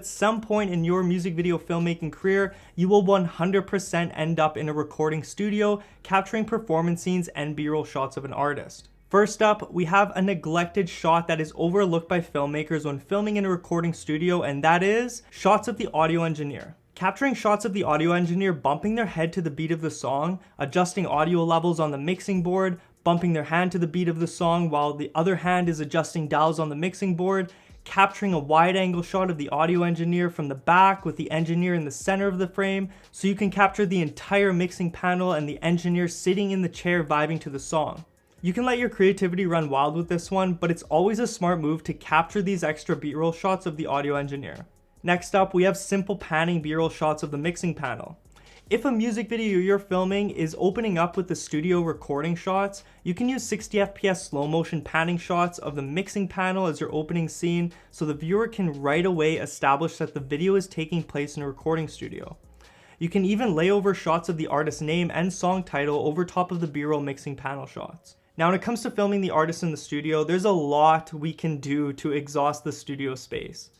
At some point in your music video filmmaking career, you will 100% end up in a recording studio capturing performance scenes and B-roll shots of an artist. First up, we have a neglected shot that is overlooked by filmmakers when filming in a recording studio, and that is shots of the audio engineer. Capturing shots of the audio engineer bumping their head to the beat of the song, adjusting audio levels on the mixing board, bumping their hand to the beat of the song while the other hand is adjusting dials on the mixing board, capturing a wide angle shot of the audio engineer from the back with the engineer in the center of the frame so you can capture the entire mixing panel and the engineer sitting in the chair vibing to the song. You can let your creativity run wild with this one, but it's always a smart move to capture these extra B-roll shots of the audio engineer. Next up, we have simple panning B-roll shots of the mixing panel. If a music video you're filming is opening up with the studio recording shots, you can use 60 FPS slow motion panning shots of the mixing panel as your opening scene so the viewer can right away establish that the video is taking place in a recording studio. You can even lay over shots of the artist's name and song title over top of the B-roll mixing panel shots. Now when it comes to filming the artist in the studio, there's a lot we can do to exhaust the studio space.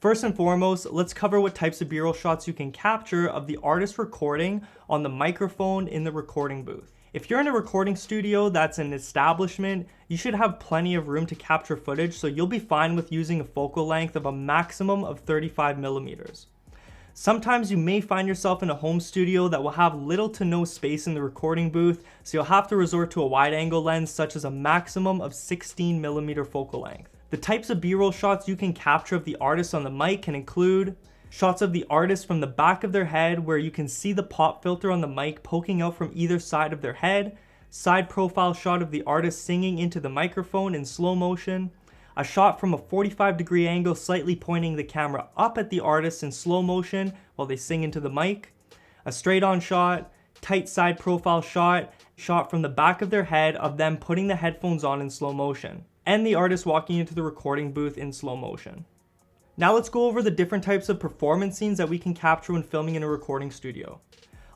First and foremost, let's cover what types of B-roll shots you can capture of the artist recording on the microphone in the recording booth. If you're in a recording studio that's an establishment, you should have plenty of room to capture footage, so you'll be fine with using a focal length of a maximum of 35mm. Sometimes you may find yourself in a home studio that will have little to no space in the recording booth, so you'll have to resort to a wide angle lens such as a maximum of 16mm focal length. The types of B-roll shots you can capture of the artist on the mic can include shots of the artist from the back of their head where you can see the pop filter on the mic poking out from either side of their head, side profile shot of the artist singing into the microphone in slow motion, a shot from a 45-degree angle slightly pointing the camera up at the artist in slow motion while they sing into the mic, a straight-on shot, tight side profile shot from the back of their head of them putting the headphones on in slow motion, and the artist walking into the recording booth in slow motion. Now let's go over the different types of performance scenes that we can capture when filming in a recording studio.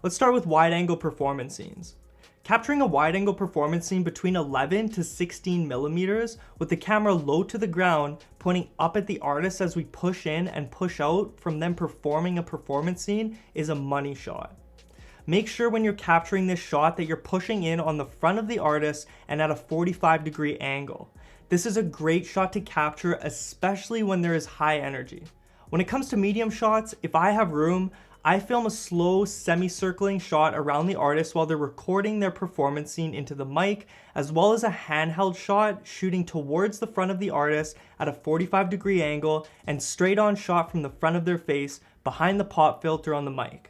Let's start with wide angle performance scenes. Capturing a wide angle performance scene between 11 to 16mm with the camera low to the ground pointing up at the artist as we push in and push out from them performing a performance scene is a money shot. Make sure when you're capturing this shot that you're pushing in on the front of the artist and at a 45-degree angle. This is a great shot to capture, especially when there is high energy. When it comes to medium shots, if I have room, I film a slow semi-circling shot around the artist while they're recording their performance scene into the mic, as well as a handheld shot shooting towards the front of the artist at a 45-degree angle and straight on shot from the front of their face behind the pop filter on the mic.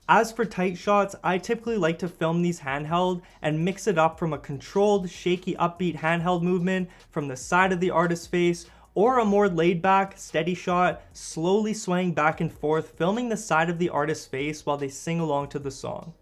As for tight shots, I typically like to film these handheld and mix it up from a controlled, shaky, upbeat handheld movement from the side of the artist's face, or a more laid back, steady shot, slowly swaying back and forth, filming the side of the artist's face while they sing along to the song.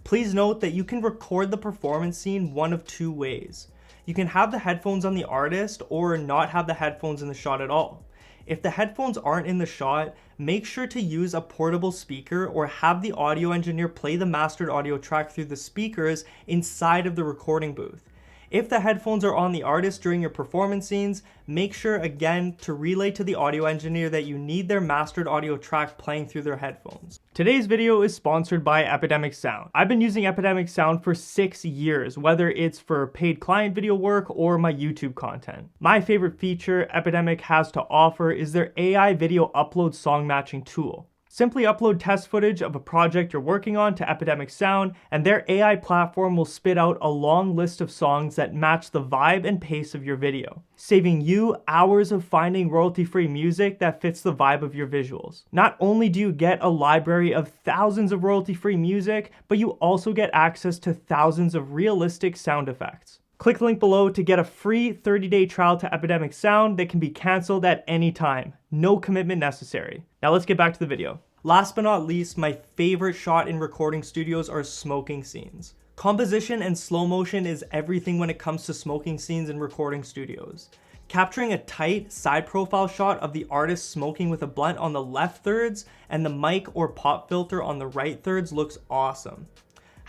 Please note that you can record the performance scene one of two ways. You can have the headphones on the artist or not have the headphones in the shot at all. If the headphones aren't in the shot, make sure to use a portable speaker or have the audio engineer play the mastered audio track through the speakers inside of the recording booth. If the headphones are on the artist during your performance scenes, make sure again to relay to the audio engineer that you need their mastered audio track playing through their headphones. Today's video is sponsored by Epidemic Sound. I've been using Epidemic Sound for 6 years, whether it's for paid client video work or my YouTube content. My favorite feature Epidemic has to offer is their AI video upload song matching tool. Simply upload test footage of a project you're working on to Epidemic Sound, and their AI platform will spit out a long list of songs that match the vibe and pace of your video, saving you hours of finding royalty-free music that fits the vibe of your visuals. Not only do you get a library of thousands of royalty-free music, but you also get access to thousands of realistic sound effects. Click the link below to get a free 30-day trial to Epidemic Sound that can be canceled at any time. No commitment necessary. Now let's get back to the video. Last but not least, my favorite shot in recording studios are smoking scenes. Composition and slow motion is everything when it comes to smoking scenes in recording studios. Capturing a tight side profile shot of the artist smoking with a blunt on the left thirds and the mic or pop filter on the right thirds looks awesome.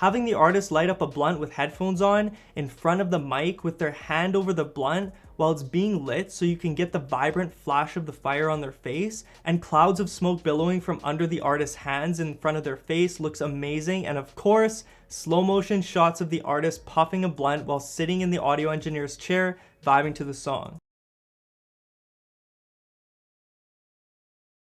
Having the artist light up a blunt with headphones on in front of the mic with their hand over the blunt while it's being lit so you can get the vibrant flash of the fire on their face, and clouds of smoke billowing from under the artist's hands in front of their face looks amazing. And of course, slow motion shots of the artist puffing a blunt while sitting in the audio engineer's chair vibing to the song.